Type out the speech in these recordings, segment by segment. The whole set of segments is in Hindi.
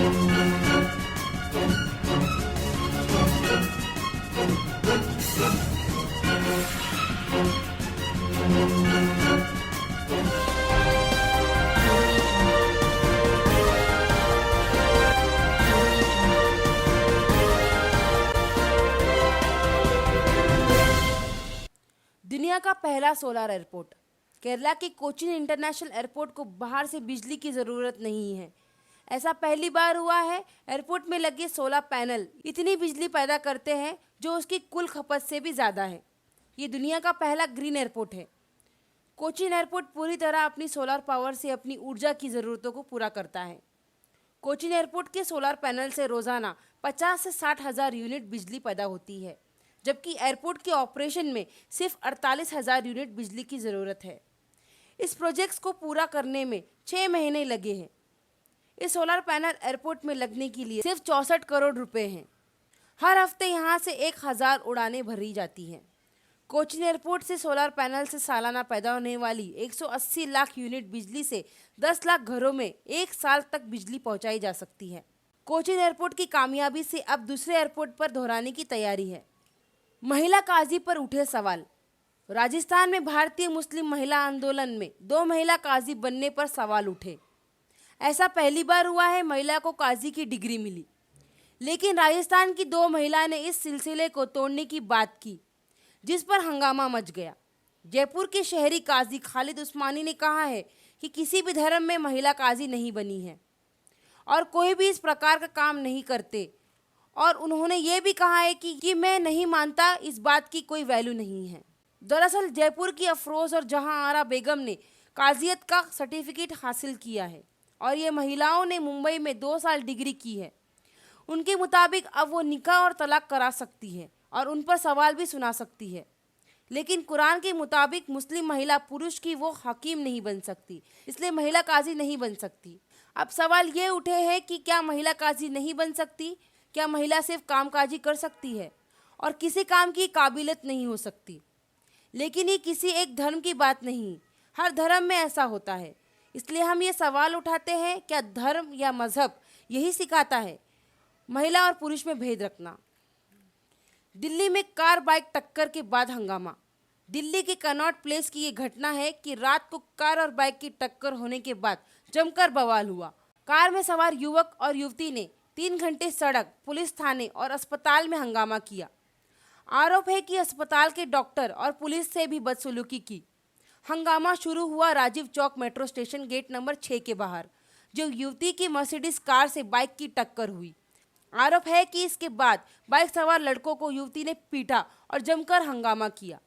दुनिया का पहला सोलर एयरपोर्ट। केरला के कोचीन इंटरनेशनल एयरपोर्ट को बाहर से बिजली की ज़रूरत नहीं है। ऐसा पहली बार हुआ है। एयरपोर्ट में लगे सोलर पैनल इतनी बिजली पैदा करते हैं जो उसकी कुल खपत से भी ज़्यादा है। ये दुनिया का पहला ग्रीन एयरपोर्ट है। कोचीन एयरपोर्ट पूरी तरह अपनी सोलर पावर से अपनी ऊर्जा की ज़रूरतों को पूरा करता है। कोचीन एयरपोर्ट के सोलर पैनल से रोज़ाना 50 से 60 हज़ार यूनिट बिजली पैदा होती है, जबकि एयरपोर्ट के ऑपरेशन में सिर्फ 48,000 यूनिट बिजली की ज़रूरत है। इस प्रोजेक्ट्स को पूरा करने में 6 महीने लगे हैं। इस सोलर पैनल एयरपोर्ट में लगने के लिए सिर्फ 64 करोड़ रुपए हैं। हर हफ्ते यहाँ से 1000 उड़ानें भरी जाती हैं। कोचीन एयरपोर्ट से सोलर पैनल से सालाना पैदा होने वाली 180 लाख यूनिट बिजली से 10 लाख घरों में 1 साल तक बिजली पहुँचाई जा सकती है। कोचीन एयरपोर्ट की कामयाबी से अब दूसरे एयरपोर्ट पर दोहराने की तैयारी है। महिला काजी पर उठे सवाल। राजस्थान में भारतीय मुस्लिम महिला आंदोलन में 2 महिला काजी बनने पर सवाल उठे। ऐसा पहली बार हुआ है महिला को काजी की डिग्री मिली, लेकिन राजस्थान की 2 महिला ने इस सिलसिले को तोड़ने की बात की, जिस पर हंगामा मच गया। जयपुर के शहरी काजी खालिद उस्मानी ने कहा है कि किसी भी धर्म में महिला काजी नहीं बनी है और कोई भी इस प्रकार का काम नहीं करते, और उन्होंने ये भी कहा है कि मैं नहीं मानता, इस बात की कोई वैल्यू नहीं है। दरअसल जयपुर की अफरोज़ और जहां आरा बेगम ने काजियत का सर्टिफिकेट हासिल किया है और ये महिलाओं ने मुंबई में 2 साल डिग्री की है। उनके मुताबिक अब वो निकाह और तलाक करा सकती है और उन पर सवाल भी सुना सकती है, लेकिन कुरान के मुताबिक मुस्लिम महिला पुरुष की वो हकीम नहीं बन सकती, इसलिए महिला काजी नहीं बन सकती। अब सवाल ये उठे हैं कि क्या महिला काजी नहीं बन सकती? क्या महिला सिर्फ कामकाजी कर सकती है और किसी काम की काबिलियत नहीं हो सकती? लेकिन ये किसी एक धर्म की बात नहीं, हर धर्म में ऐसा होता है। इसलिए हम ये सवाल उठाते हैं, क्या धर्म या मजहब यही सिखाता है महिला और पुरुष में भेद रखना? दिल्ली में कार बाइक टक्कर के बाद हंगामा। दिल्ली के कनॉट प्लेस की ये घटना है कि रात को कार और बाइक की टक्कर होने के बाद जमकर बवाल हुआ। कार में सवार युवक और युवती ने 3 घंटे सड़क, पुलिस थाने और अस्पताल में हंगामा किया। आरोप है कि अस्पताल के डॉक्टर और पुलिस से भी बदसलूकी की। हंगामा शुरू हुआ Rajiv Chowk metro station gate number 6 के बाहर, जो युवती की मर्सिडीज कार से बाइक की टक्कर हुई। आरोप है कि इसके बाद बाइक सवार लड़कों को युवती ने पीटा और जमकर हंगामा किया।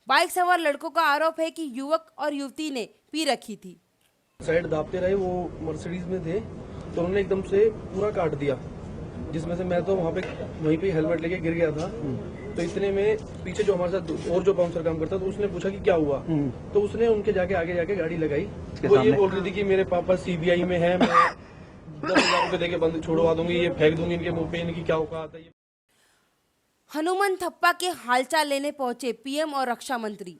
बाइक सवार लड़कों का आरोप है कि युवक और युवती ने पी रखी थी। साइड दाबते रहे, वो मर्सिडीज में थे तो उन्होंने एकदम से पूरा काट दिया, जिसमें से मैं तो वहीं पे हेलमेट लेके गिर गया था। तो इतने में पीछे जो हमारे साथ और जो बाउंसर काम करता था उसने पूछा कि क्या हुआ, तो उसने उनके आगे जाके गाड़ी लगाई। वो ये बोल रही थी कि मेरे पापा सीबीआई में है, मैं 10,000 रुपए देके बंद छुड़वा दूंगी, ये फेंक दूंगी इनके मुंह पे, इनकी क्या औकात है। हनुमान थप्पा के हालचाल लेने पहुंचे पीएम और रक्षा मंत्री।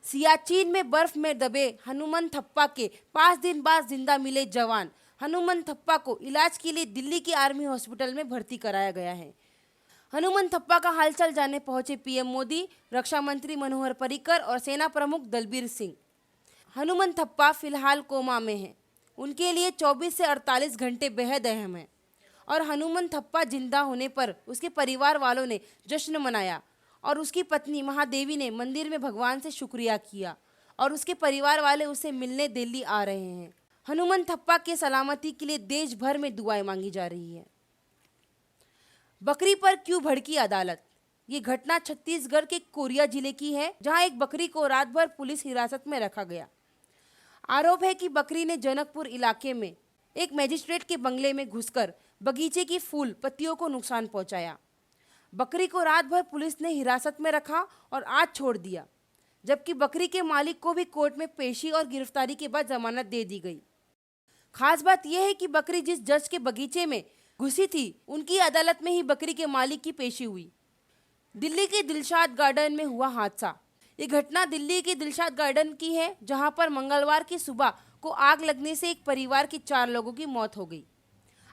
सियाचिन में बर्फ में दबे हनुमान थप्पा के 5 दिन बाद जिंदा मिले जवान हनुमान थप्पा को इलाज के लिए दिल्ली की आर्मी हॉस्पिटल में भर्ती कराया गया है। हनुमान थप्पा का हालचाल जानने पहुंचे पीएम मोदी, रक्षा मंत्री मनोहर पर्रिकर और सेना प्रमुख दलबीर सिंह। हनुमान थप्पा फिलहाल कोमा में हैं। उनके लिए 24 से 48 घंटे बेहद अहम हैं और हनुमान थप्पा जिंदा होने पर उसके परिवार वालों ने जश्न मनाया और उसकी पत्नी महादेवी ने मंदिर में भगवान से शुक्रिया किया और उसके परिवार वाले उसे मिलने दिल्ली आ रहे हैं। हनुमान थप्पा के सलामती के लिए देश भर में दुआएं मांगी जा रही है। बकरी पर क्यों भड़की अदालत? ये घटना छत्तीसगढ़ के कोरिया जिले की है, जहां एक बकरी को रात भर पुलिस हिरासत में रखा गया। आरोप है कि बकरी ने जनकपुर इलाके में एक मजिस्ट्रेट के बंगले में घुसकर बगीचे की फूल पत्तियों को नुकसान पहुंचाया। बकरी को रात भर पुलिस ने हिरासत में रखा और आज छोड़ दिया, जबकि बकरी के मालिक को भी कोर्ट में पेशी और गिरफ्तारी के बाद जमानत दे दी गई। खास बात यह है कि बकरी जिस जज के बगीचे में घुसी थी, उनकी अदालत में ही बकरी के मालिक की पेशी हुई। दिल्ली के दिलशाद गार्डन में हुआ हादसा। ये घटना दिल्ली के दिलशाद गार्डन की है, जहां पर मंगलवार की सुबह को आग लगने से एक परिवार के 4 लोगों की मौत हो गई।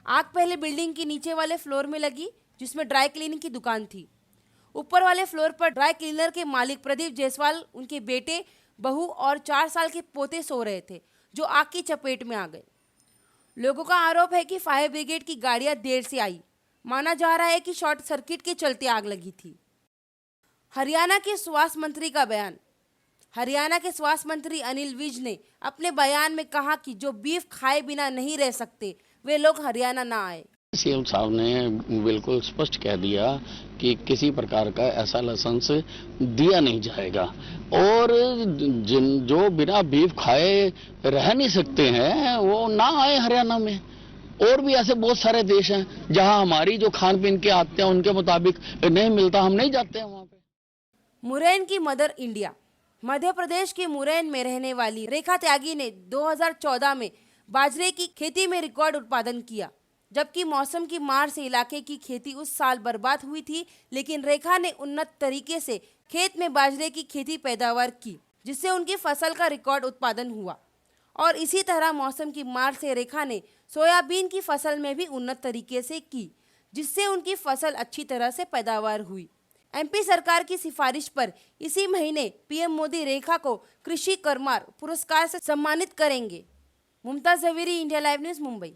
आग पहले बिल्डिंग के नीचे वाले फ्लोर में लगी, जिसमें ड्राई क्लीनिंग की दुकान थी। ऊपर वाले फ्लोर पर ड्राई क्लीनर के मालिक प्रदीप जायसवाल, उनके बेटे, बहू और 4 साल के पोते सो रहे थे, जो आग की चपेट में आ गए। लोगों का आरोप है कि फायर ब्रिगेड की गाड़ियां देर से आई। माना जा रहा है कि शॉर्ट सर्किट के चलते आग लगी थी। हरियाणा के स्वास्थ्य मंत्री का बयान। हरियाणा के स्वास्थ्य मंत्री अनिल विज ने अपने बयान में कहा कि जो बीफ खाए बिना नहीं रह सकते, वे लोग हरियाणा ना आए। सीएम साहब ने बिल्कुल स्पष्ट कह दिया कि किसी प्रकार का ऐसा लाइसेंस दिया नहीं जाएगा और जो बिना बीफ खाए रह नहीं सकते हैं वो ना आए हरियाणा में। और भी ऐसे बहुत सारे देश हैं जहां हमारी जो खान पीन के आते हैं उनके मुताबिक नहीं मिलता, हम नहीं जाते हैं वहां पे। मुरैन की मदर इंडिया। मध्य प्रदेश के मुरैन में रहने वाली रेखा त्यागी ने 2014 में बाजरे की खेती में रिकॉर्ड उत्पादन किया। जबकि मौसम की मार से इलाके की खेती उस साल बर्बाद हुई थी, लेकिन रेखा ने उन्नत तरीके से खेत में बाजरे की खेती पैदावार की, जिससे उनकी फसल का रिकॉर्ड उत्पादन हुआ। और इसी तरह मौसम की मार से रेखा ने सोयाबीन की फसल में भी उन्नत तरीके से की, जिससे उनकी फसल अच्छी तरह से पैदावार हुई। एमपी सरकार की सिफारिश पर इसी महीने पीएम मोदी रेखा को कृषि कर्मकार पुरस्कार से सम्मानित करेंगे। Mumtaz Javeri, India live news, Mumbai.